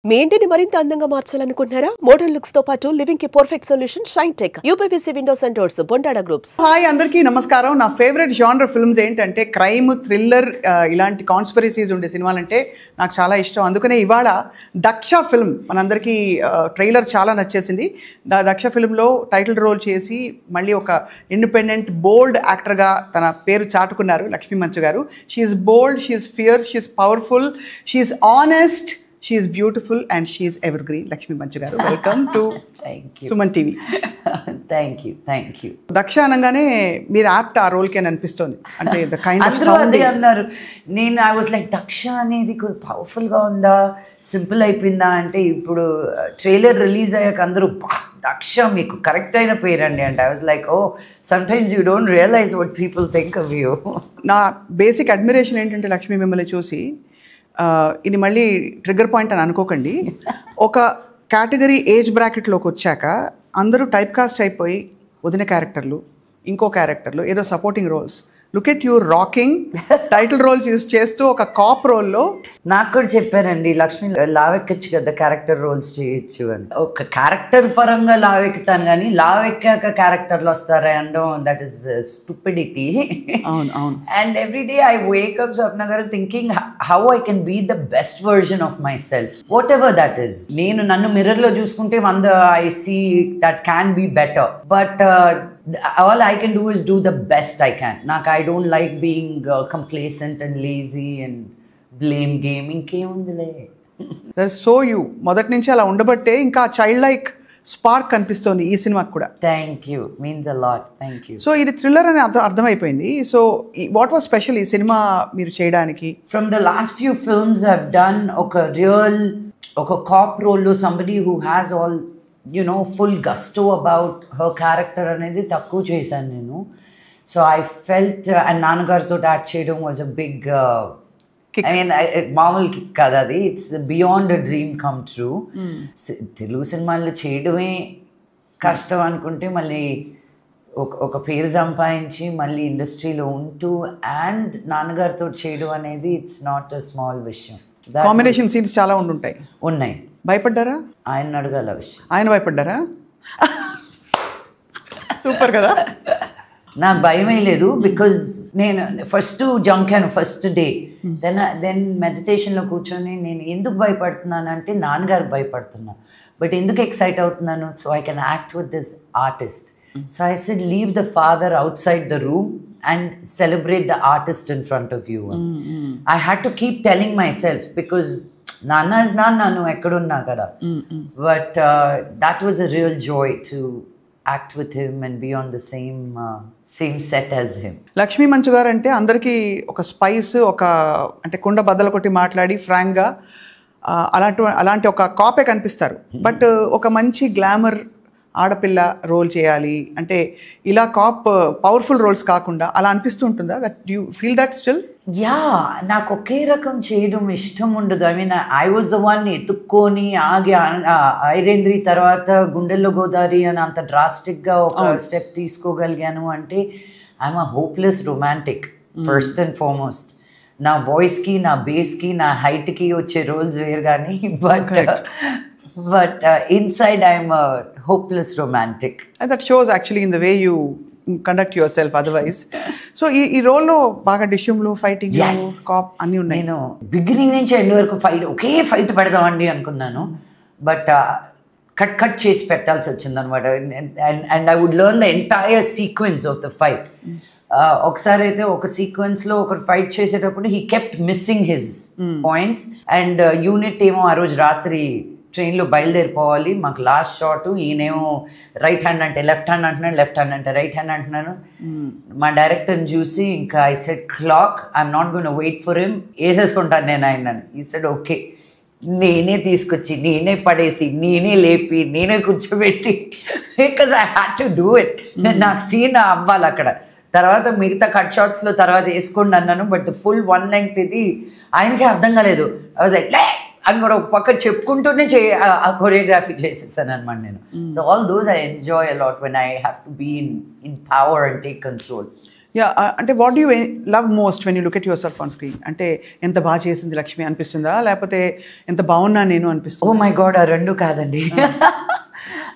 మీ ఇంటిని మరింత అందంగా మార్చాలనుకుంటున్నారా? మోడర్న్ లుక్స్ తో పాటు లివింగ్ కి perfect solution shine tech UPVC Windows and doors Bondada groups. Hi అందరికీ నమస్కారం. నా ఫేవరెట్ జానర్ ఫిల్మ్స్ ఏంటంటే క్రైమ్, థ్రిల్లర్, ఇలాంటి కాన్స్పిరసీస్ ఉండే సినిమాలంటే నాకు చాలా ఇష్టం. అందుకనే ఇవాళ దక్ష ఫిల్మ్ మనందరికీ ట్రైలర్ చాలా నచ్చేసింది. దక్ష ఫిల్మ్లో టైటిల్ రోల్ చేసి మళ్ళీ ఒక ఇండిపెండెంట్ బోల్డ్ యాక్టర్గా తన పేరు చాటుకున్నారు Lakshmi Manchu garu. She's bold, she's fierce, she's powerful, she's honest, she is beautiful and she is evergreen. Lakshmi Manchu garu, welcome to Suman TV. Thank you. Daksha anangane meer apt aa role ki anpistondi ante the kind of sound ade annaru. Nenu I was like Daksha anedi powerful ga unda, simple ayipinda ante ippudu trailer release ayyaka andaru Daksha meeku correct aina perandi, and I was like, oh, sometimes you don't realize what people think of you. Na basic admiration entante Lakshmi mimmalni chusi ఇది మళ్ళీ trigger point అని అనుకోకండి. ఒక category age బ్రాకెట్లోకి వచ్చాక అందరూ type cast అయిపోయి వదిన క్యారెక్టర్లు, ఇంకో క్యారెక్టర్లు, ఏదో supporting roles. Look at you rocking title role చేస్తూ ఒక కాప్ రోల్లో. నాకు కూడా చెప్పారండి, లక్ష్మి లావెక్కచ్చు కదా, క్యారెక్టర్ రోల్స్ చేయొచ్చు అని. ఒక క్యారెక్టర్ పరంగా లావెక్కుతాను కానీ లావెక్కాక క్యారెక్టర్లు వస్తారా అనడం, that is stupidity. And every day I wake up Swapna గారు thinking how I can be the best version of myself, whatever that is. నేను నన్ను మిర్రర్లో చూసుకుంటే I see that can be better, but all I can do is do the best I can. I don't like being complacent and lazy and blame game. ఇంకేముందిలే. That's so you. మొదటి నుంచి అలా ఉండబట్టే ఇంకా child like spark కనిపిస్తోంది ఈ సినిమాకి కూడా. Thank you, means a lot. Thank you. So ఇది థ్రిల్లర్ అని అర్థమైపోయింది. సో వాట్ వాస్ స్పెషల్ ఈ సినిమా మీరు చేయడానికి? From the last few films I have done ఒక కాప్ రోల్లో somebody who has all full gusto about her character అనేది తక్కువ చేశాను నేను. సో ఐ ఫెల్ట్ అండ్ నాన్నగారితో యాక్ట్ చేయడం was a big I mean మామూలు కిక్ కదా అది, it's beyond a dream come true. Telugu సినిమాల్లో చేయడమే కష్టం అనుకుంటే మళ్ళీ ఒక పేరు సంపాదించి మళ్ళీ ఇండస్ట్రీలో ఉంటూ అండ్ నాన్నగారితో చేయడం అనేది ఇట్స్ నాట్ అ స్మాల్ విషయం. కాంబినేషన్ సీన్స్ చాలా ఉన్నాయి. భయపడ్డారా? ఆయన అడగాల విషయం. ఆయన భయపడ్డారా? సూపర్ కదా. నాకు భయమే లేదు, బికాజ్ నేను ఫస్ట్ జంకాను ఫస్ట్ డే. దెన్ మెడిటేషన్లో కూర్చొని నేను ఎందుకు భయపడుతున్నాను అంటే నాన్నగారు భయపడుతున్నా, బట్ ఎందుకు ఎక్సైట్ అవుతున్నాను, so I can act with this artist. So I said leave the father out side the room and celebrate the artist in front of you. I had to keep telling myself because Nana is Nana, no ekkadunna kada. But that was a real joy to act with him and be on the same set as him. Lakshmi Manchu గారు అంటే అందరికీ ఒక spice, ఒక అంటే కుండ బద్దలు కొట్టి మాట్లాడి ఫ్రాంక్గా అలాంటి ఒక కాపే కనిపిస్తారు. బట్ ఒక మంచి గ్లామర్ ఆడపిల్ల రోల్ చేయాలి అంటే ఇలా కాప్ పవర్ఫుల్ రోల్స్ కాకుండా అలా అనిపిస్తుంటుందా? That you feel that still? Yeah, నాకు ఒకే రకం చేయడం ఇష్టం ఉండదు. I mean I was the one ఎత్తుక్కొని ఆగి ఐరేంద్రి తర్వాత గుండెల్లో గోదావరి అని అంత డ్రాస్టిక్గా ఒక స్టెప్ తీసుకోగలిగాను అంటే I'm a hopeless romantic first and foremost. నా వాయిస్కి, నా బేస్కి, నా హైట్కి వచ్చే రోల్స్ వేరు కానీ but inside I'm a hopeless romantic. And that shows actually in the way you conduct yourself otherwise. So ఈ రోల్లో బాగా డిష్యూమ్లు, ఫైటింగ్, కాప్ అన్నీ ఉన్నాయి. నేను బిగినింగ్ నుంచి ఎండ్ వరకు ఒకే ఫైట్ పెడదామండి అనుకున్నాను, బట్ కట్ చేసి పెట్టాల్సి వచ్చింది అనమాట. And I would learn the entire sequence of the fight. ఒకసారి అయితే ఒక సీక్వెన్స్లో ఒకరు ఫైట్ చేసేటప్పుడు he kept missing his points and unit ఏమో ఆ రోజు రాత్రి ట్రైన్లో బయలుదేరిపోవాలి. మాకు లాస్ట్ షాట్, ఈయనేమో రైట్ హ్యాండ్ అంటే లెఫ్ట్ హ్యాండ్ అంటున్నాను, లెఫ్ట్ హ్యాండ్ అంటే రైట్ హ్యాండ్ అంటున్నాను. మా డైరెక్టర్ని చూసి ఇంకా I said clock, I'm not going wait for him, వేసేసుకుంటాను నేను ఆయనని. ఈ సెడ్ ఓకే, నేనే తీసుకొచ్చి, నేనే పడేసి, నేనే లేపి, నేనే కూర్చోబెట్టి, because I had to do it. నాకు సీన్ అవ్వాలి అక్కడ. తర్వాత మిగతా కట్ షాట్స్లో తర్వాత వేసుకోండి అన్నాను, బట్ ఫుల్ వన్ లెంగ్త్ ఇది ఆయనకే అర్థం కాలేదు. ఐ వాజ్ లైక్ అని కూడా ఒక పక్క చెప్పుకుంటూనే కొరియోగ్రఫీ చేసేసాను అనమాట నేను. So all those I enjoy a lot when I have to be in power and take control. Yeah అంటే what you love most when you look at yourself on screen? అంటే ఎంత బాగా చేసింది లక్ష్మి అనిపిస్తుందా, లేకపోతే ఎంత బాగున్నా నేను అనిపిస్తుంది? ఓ మై గాడ్, ఆ రెండు కాదండి.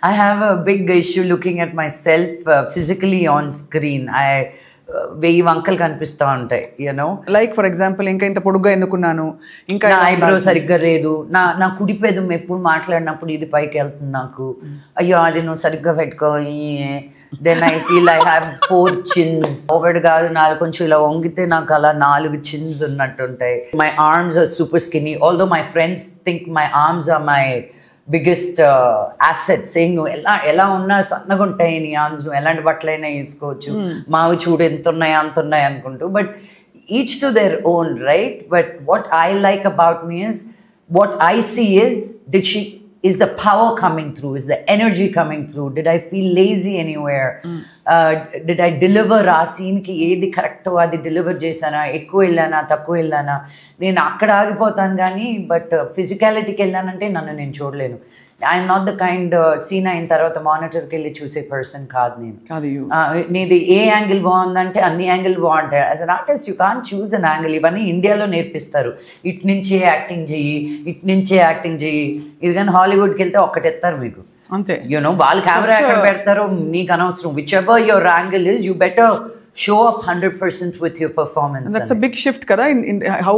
I have a big issue looking at myself physically on screen. వెయ్యి వంకలు కనిపిస్తూ ఉంటాయి, యూనో. లైక్ ఫర్ ఎగ్జాంపుల్, ఇంకా ఇంత పొడుగ్గా ఎందుకున్నాను, ఇంకా నా ఐబ్రో సరిగ్గా లేదు, నా కుడి పెదం ఎప్పుడు మాట్లాడినప్పుడు ఇది పైకి వెళ్తుంది నాకు, అయ్యో అది నువ్వు సరిగ్గా పెట్టుకో. Then I feel I have 4 chins. ఒకటి కాదు 4, కొంచెం ఇలా వంగితే నాకు అలా 4 chins ఉన్నట్టుంటాయి. My arms are super skinny, although my friends think my arms are my biggest asset, saying నువ్వు ఎలా ఉన్నా సన్నగా ఉంటాయి నీ ఆర్మ్స్, నువ్వు ఎలాంటి బట్టలైనా వేసుకోవచ్చు, మావి చూడు ఎంత ఉన్నాయి అంత ఉన్నాయి అనుకుంటూ. But each to their own, right? But what I like about మీ is, what I see is the power coming through, is the energy coming through. Did I feel lazy anywhere? Did I deliver ఆ సీన్కి ఏది కరెక్టో అది deliver చేశానా, ఎక్కువ వెళ్ళానా తక్కువ వెళ్ళానా? నేను అక్కడ ఆగిపోతాను కానీ, బట్ ఫిజికాలిటీకి వెళ్ళానంటే నన్ను నేను చూడలేను. I'm not the kind scene అయిన తర్వాత మానిటర్కి వెళ్ళి చూసే పర్సన్ కాదు నేను. నీది ఏ యాంగిల్ బాగుందంటే అన్ని యాంగిల్ బాగుంటాయి. As an artist you can't choose an angle. ఇవన్నీ ఇండియాలో నేర్పిస్తారు, ఇటు నుంచే యాక్టింగ్ చెయ్యి, ఇటు నుంచే యాక్టింగ్ చెయ్యి. ఇది కానీ హాలీవుడ్కి వెళ్తే ఒక్కటెత్తారు మీకు, అంతే. యూనో, వాళ్ళు కెమెరా ఎక్కడ పెడతారో నీకు అనవసరం. Which ever your angle is, you better show up 100% with your performance. And that's a big shift kada in how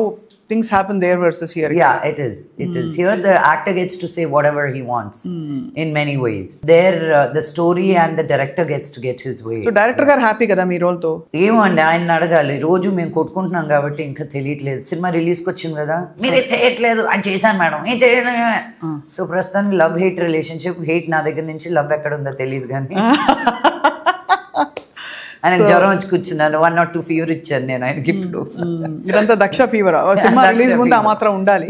things happen there versus here. Yeah, it is. Here the actor gets to say whatever he wants in many ways. There the story and the director gets to get his way. So director garu happy kada mee role tho? ఏమండి ఆయన అడగాలి. రోజు మేము కొట్టుకుంటున్నాం కాబట్టి ఇంకా తెలియట్లేదు. Cinema రిలీజ్కి వచ్చింది కదా, మీరే చేయట్లేదు, అని చేశాను మేడం, ఏం చేయలేమే. సో ప్రస్తుతానికి లవ్ హేట్ రిలేషన్షిప్. హేట్ నా దగ్గర నుంచి, లవ్ ఎక్కడ ఉందో తెలియదు కానీ ఆయనకు జ్వరం వచ్చి కూర్చున్నాను, 1 or 2 ఫీవర్ ఇచ్చాను నేను ఆయనకి. ఇప్పుడు ఇదంతా దక్ష ఫీవర్. సినిమా రిలీజ్ ముందు ఆ మాత్రం ఉండాలి.